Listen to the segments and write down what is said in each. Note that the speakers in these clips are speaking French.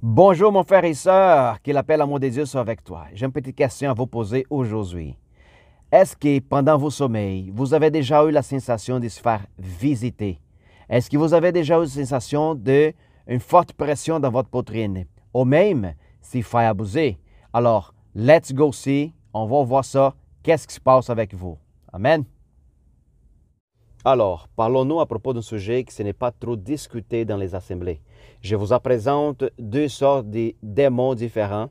Bonjour mon frère et sœur, que l'appel amour de Dieu soit avec toi. J'ai une petite question à vous poser aujourd'hui. Est-ce que pendant vos sommeils, vous avez déjà eu la sensation de se faire visiter? Est-ce que vous avez déjà eu la sensation d'une forte pression dans votre poitrine? Ou même, s'il faut abuser. Alors, let's go see, on va voir ça, qu'est-ce qui se passe avec vous. Amen. Alors, parlons-nous à propos d'un sujet qui n'est pas trop discuté dans les assemblées. Je vous présente deux sortes de démons différents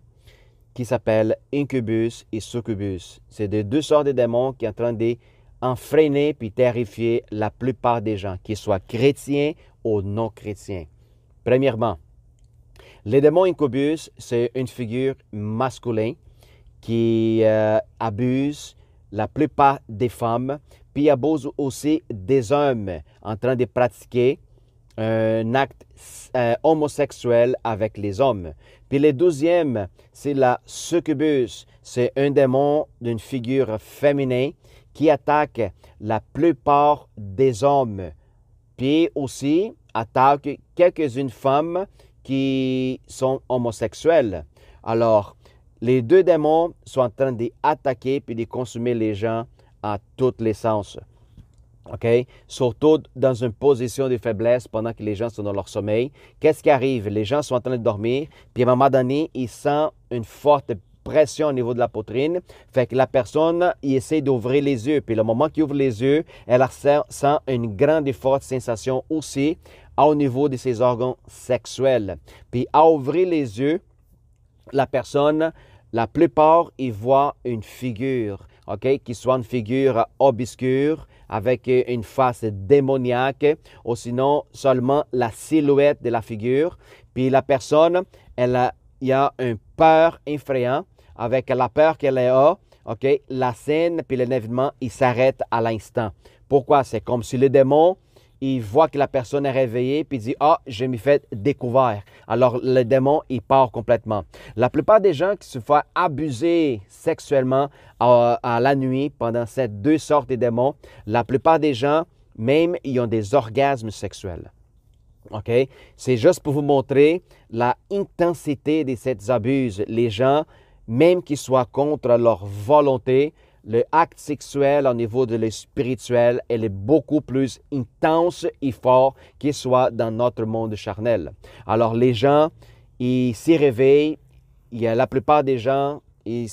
qui s'appellent incubus et succubus. C'est deux sortes de démons qui sont en train d'enfreiner puis terrifier la plupart des gens, qu'ils soient chrétiens ou non chrétiens. Premièrement, les démons incubus, c'est une figure masculine qui abuse la plupart des femmes, puis abuse aussi des hommes en train de pratiquer un acte homosexuel avec les hommes. Puis le deuxième, c'est la succubus. C'est un démon d'une figure féminine qui attaque la plupart des hommes. Puis aussi attaque quelques-unes femmes qui sont homosexuelles. Alors, les deux démons sont en train d'attaquer puis de consommer les gens à tous les sens. OK? Surtout dans une position de faiblesse pendant que les gens sont dans leur sommeil. Qu'est-ce qui arrive? Les gens sont en train de dormir, puis à un moment donné, ils sentent une forte pression au niveau de la poitrine. Fait que la personne, il essaie d'ouvrir les yeux. Puis le moment qu'il ouvre les yeux, elle sent une grande et forte sensation aussi au niveau de ses organes sexuels. Puis à ouvrir les yeux, la personne, la plupart, ils voient une figure, OK, qui soit une figure obscure avec une face démoniaque ou sinon seulement la silhouette de la figure. Puis la personne, il y a une peur effrayante. Avec la peur qu'elle a, OK, la scène puis l'événement, il s'arrête à l'instant. Pourquoi? C'est comme si le démon, il voit que la personne est réveillée, puis il dit « Ah, je m'y fais découvert ». Alors, le démon, il part complètement. La plupart des gens qui se font abuser sexuellement à la nuit pendant ces deux sortes de démons, la plupart des gens, même, ils ont des orgasmes sexuels. OK? C'est juste pour vous montrer l'intensité de ces abuses. Les gens, même qu'ils soient contre leur volonté, le acte sexuel au niveau de le spirituel, elle est beaucoup plus intense et fort qu'il soit dans notre monde charnel. Alors, les gens, ils s'y réveillent. La plupart des gens, ils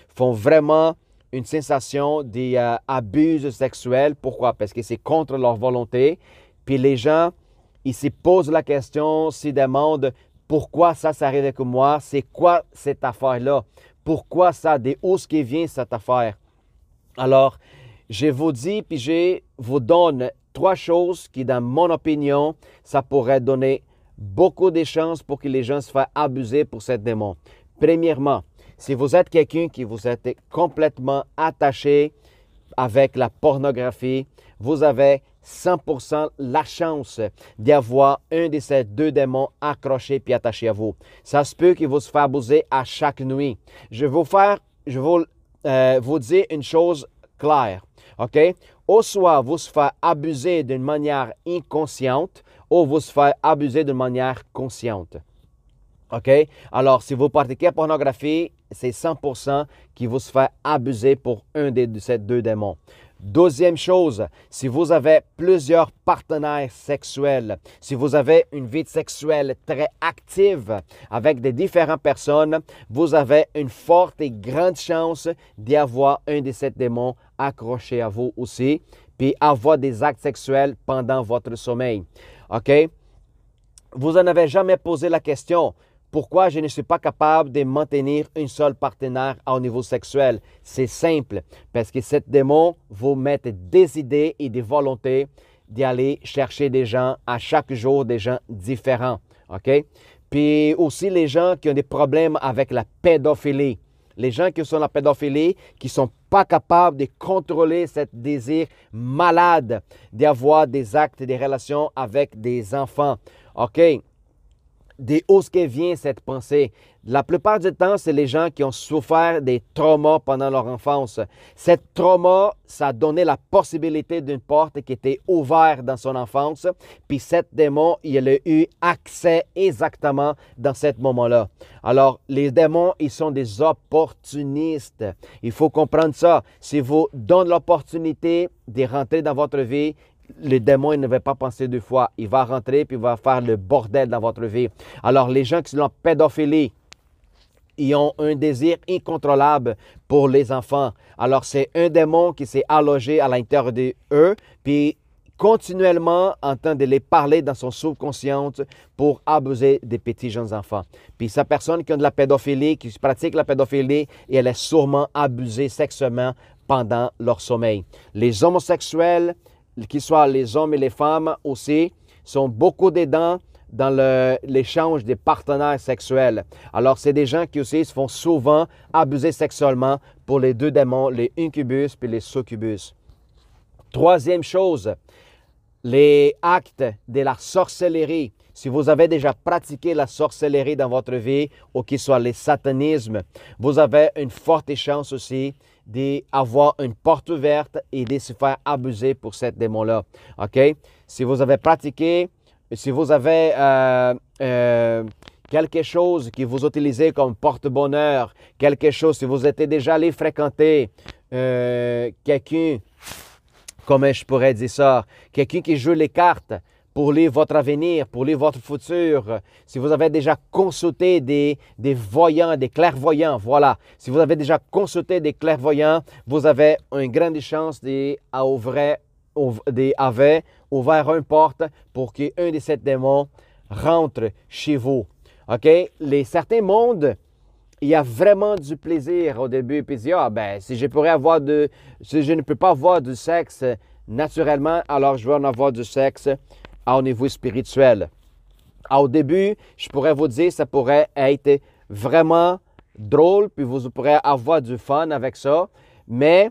font vraiment une sensation d'abus sexuels. Pourquoi? Parce que c'est contre leur volonté. Puis les gens, ils se posent la question, s'y demandent pourquoi ça arrive avec moi, c'est quoi cette affaire-là? Pourquoi ça? D'où est-ce qui vient cette affaire? Alors, je vous dis, puis je vous donne trois choses qui, dans mon opinion, ça pourrait donner beaucoup de chances pour que les gens se fassent abuser pour cette démon. Premièrement, si vous êtes quelqu'un qui vous êtes complètement attaché avec la pornographie, vous avez 100% la chance d'avoir un de ces deux démons accrochés puis attachés à vous. Ça se peut qu'il vous se fasse abuser à chaque nuit. Je vais vous dire une chose claire, OK? Ou soit vous se faites abuser d'une manière inconsciente ou vous se faites abuser d'une manière consciente. OK? Alors, si vous pratiquez la pornographie, c'est 100% qui vous se fait abuser pour un de ces deux démons. Deuxième chose, si vous avez plusieurs partenaires sexuels, si vous avez une vie sexuelle très active avec des différentes personnes, vous avez une forte et grande chance d'y avoir un de ces démons accroché à vous aussi, puis avoir des actes sexuels pendant votre sommeil. OK? Vous n'en avez jamais posé la question. Pourquoi je ne suis pas capable de maintenir un seul partenaire au niveau sexuel? C'est simple, parce que cet démon vous met des idées et des volontés d'aller chercher des gens à chaque jour, des gens différents. OK? Puis aussi les gens qui ont des problèmes avec la pédophilie. Les gens qui sont dans la pédophilie, qui ne sont pas capables de contrôler ce désir malade d'avoir des actes, des relations avec des enfants. OK? D'où est-ce que vient cette pensée? La plupart du temps, c'est les gens qui ont souffert des traumas pendant leur enfance. Cette trauma, ça a donné la possibilité d'une porte qui était ouverte dans son enfance. Puis cet démon, il a eu accès exactement dans ce moment-là. Alors, les démons, ils sont des opportunistes. Il faut comprendre ça. Si vous donnez l'opportunité de rentrer dans votre vie, le démon il ne va pas penser deux fois. Il va rentrer puis il va faire le bordel dans votre vie. Alors, les gens qui sont en pédophilie, ils ont un désir incontrôlable pour les enfants. Alors, c'est un démon qui s'est allogé à l'intérieur d'eux, puis continuellement en train de les parler dans son subconscient pour abuser des petits jeunes enfants. Puis cette personne qui a de la pédophilie, qui pratique la pédophilie, et elle est sûrement abusée sexuellement pendant leur sommeil. Les homosexuels, qu'ils soient les hommes et les femmes aussi, sont beaucoup dedans dans l'échange des partenaires sexuels. Alors, c'est des gens qui aussi se font souvent abuser sexuellement pour les deux démons, les incubus puis les succubus. Troisième chose, les actes de la sorcellerie. Si vous avez déjà pratiqué la sorcellerie dans votre vie, ou qu'il soit les satanismes, vous avez une forte chance aussi d'avoir une porte ouverte et de se faire abuser pour ce démon-là. OK? Si vous avez pratiqué, si vous avez quelque chose que vous utilisez comme porte-bonheur, quelque chose, si vous êtes déjà allé fréquenter quelqu'un, comment je pourrais dire ça, quelqu'un qui joue les cartes pour lire votre avenir, pour lire votre futur, si vous avez déjà consulté des voyants, des clairvoyants, voilà. Si vous avez déjà consulté des clairvoyants, vous avez une grande chance d'ouvrir une porte pour qu'un de ces démons rentre chez vous. OK? Certains mondes, il y a vraiment du plaisir au début. Puis il dit, si je ne peux pas avoir du sexe naturellement, alors je vais en avoir du sexe au niveau spirituel. Au début, je pourrais vous dire, ça pourrait être vraiment drôle, puis vous pourrez avoir du fun avec ça, mais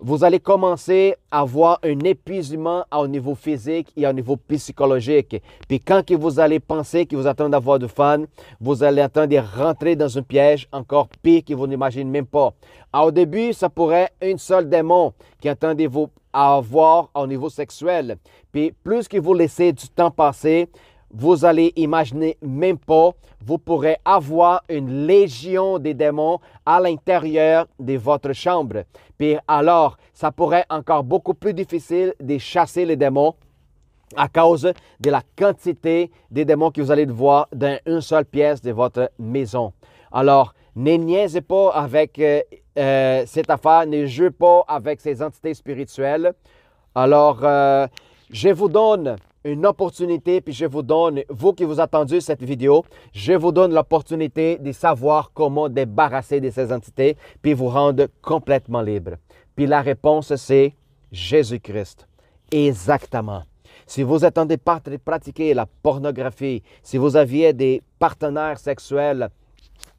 vous allez commencer à avoir un épuisement au niveau physique et au niveau psychologique. Puis quand vous allez penser que vous attendez d'avoir du fun, vous allez attendre de rentrer dans un piège encore pire que vous n'imaginez même pas. Au début, ça pourrait être un seul démon qui attend de vous avoir au niveau sexuel. Puis plus que vous laissez du temps passer, vous allez imaginer même pas, vous pourrez avoir une légion de démons à l'intérieur de votre chambre. Puis alors, ça pourrait être encore beaucoup plus difficile de chasser les démons à cause de la quantité de démons que vous allez voir dans une seule pièce de votre maison. Alors, ne niaisez pas avec cette affaire, ne jouez pas avec ces entités spirituelles. Alors, je vous donne une opportunité, puis je vous donne, vous qui vous attendez cette vidéo, je vous donne l'opportunité de savoir comment débarrasser de ces entités, puis vous rendre complètement libre. Puis la réponse, c'est Jésus-Christ. Exactement. Si vous êtes en train de pratiquer la pornographie, si vous aviez des partenaires sexuels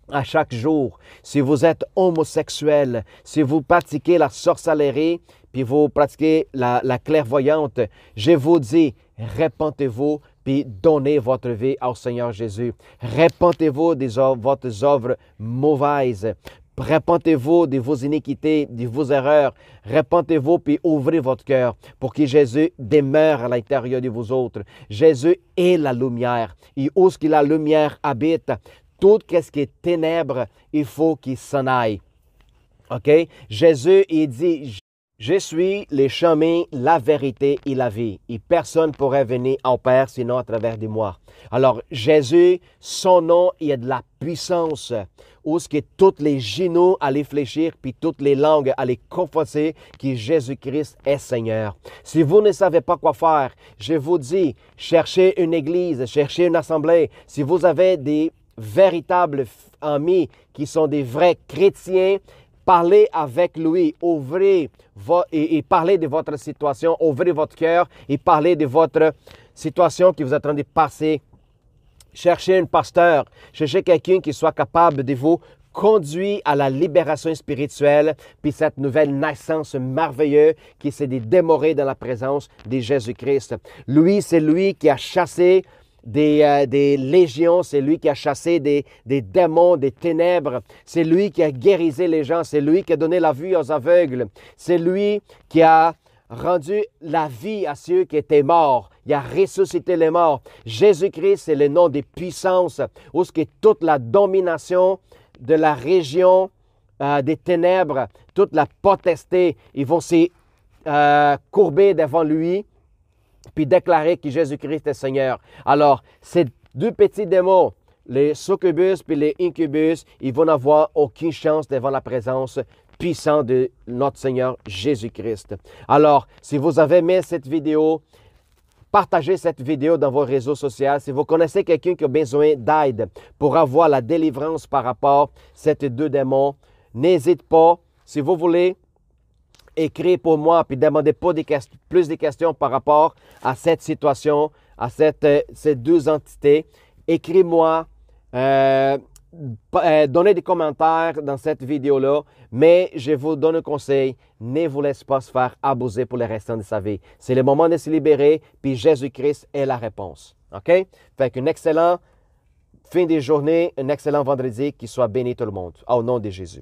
à chaque jour, si vous êtes homosexuel, si vous pratiquez la sorcellerie, puis vous pratiquez la clairvoyante, je vous dis, répentez-vous, puis donnez votre vie au Seigneur Jésus. Répentez-vous de votre œuvre mauvaise. Répentez-vous de vos iniquités, de vos erreurs. Répentez-vous, puis ouvrez votre cœur pour que Jésus demeure à l'intérieur de vous autres. Jésus est la lumière. Et où est-ce que la lumière habite? Tout ce qui est ténèbres, il faut qu'il s'en aille. OK? Jésus, il dit, je suis le chemin, la vérité et la vie. Et personne ne pourrait venir au Père sinon à travers de moi. Alors, Jésus, son nom, il y a de la puissance. Où est-ce que tous les genoux allaient fléchir, puis toutes les langues allaient confesser que Jésus-Christ est Seigneur. Si vous ne savez pas quoi faire, je vous dis, cherchez une église, cherchez une assemblée. Si vous avez des véritables amis qui sont des vrais chrétiens, parlez avec lui, ouvrez et parlez de votre situation, ouvrez votre cœur et parlez de votre situation que vous êtes en train de passer. Cherchez un pasteur, cherchez quelqu'un qui soit capable de vous conduire à la libération spirituelle, puis cette nouvelle naissance merveilleuse qui s'est de demeurer dans la présence de Jésus-Christ. Lui, c'est lui qui a chassé des légions, c'est lui qui a chassé des démons, des ténèbres, c'est lui qui a guérisé les gens, c'est lui qui a donné la vue aux aveugles, c'est lui qui a rendu la vie à ceux qui étaient morts. Il a ressuscité les morts. Jésus-Christ, c'est le nom des puissances, où ce qui est toute la domination de la région des ténèbres, toute la potesté, ils vont se courber devant lui, puis déclarer que Jésus-Christ est Seigneur. Alors, ces deux petits démons, les succubus puis les incubus, ils vont n'avoir aucune chance devant la présence puissante de notre Seigneur Jésus-Christ. Alors, si vous avez aimé cette vidéo, partagez cette vidéo dans vos réseaux sociaux. Si vous connaissez quelqu'un qui a besoin d'aide pour avoir la délivrance par rapport à ces deux démons, n'hésitez pas. Si vous voulez, écrire pour moi et demandez plus de questions par rapport à cette situation, à ces deux entités. Écrivez-moi, donnez des commentaires dans cette vidéo-là, mais je vous donne un conseil, ne vous laissez pas se faire abuser pour le restant de sa vie. C'est le moment de se libérer, puis Jésus-Christ est la réponse. OK? Fait qu'un excellent fin de journée, un excellent vendredi, qu'il soit béni tout le monde. Au nom de Jésus.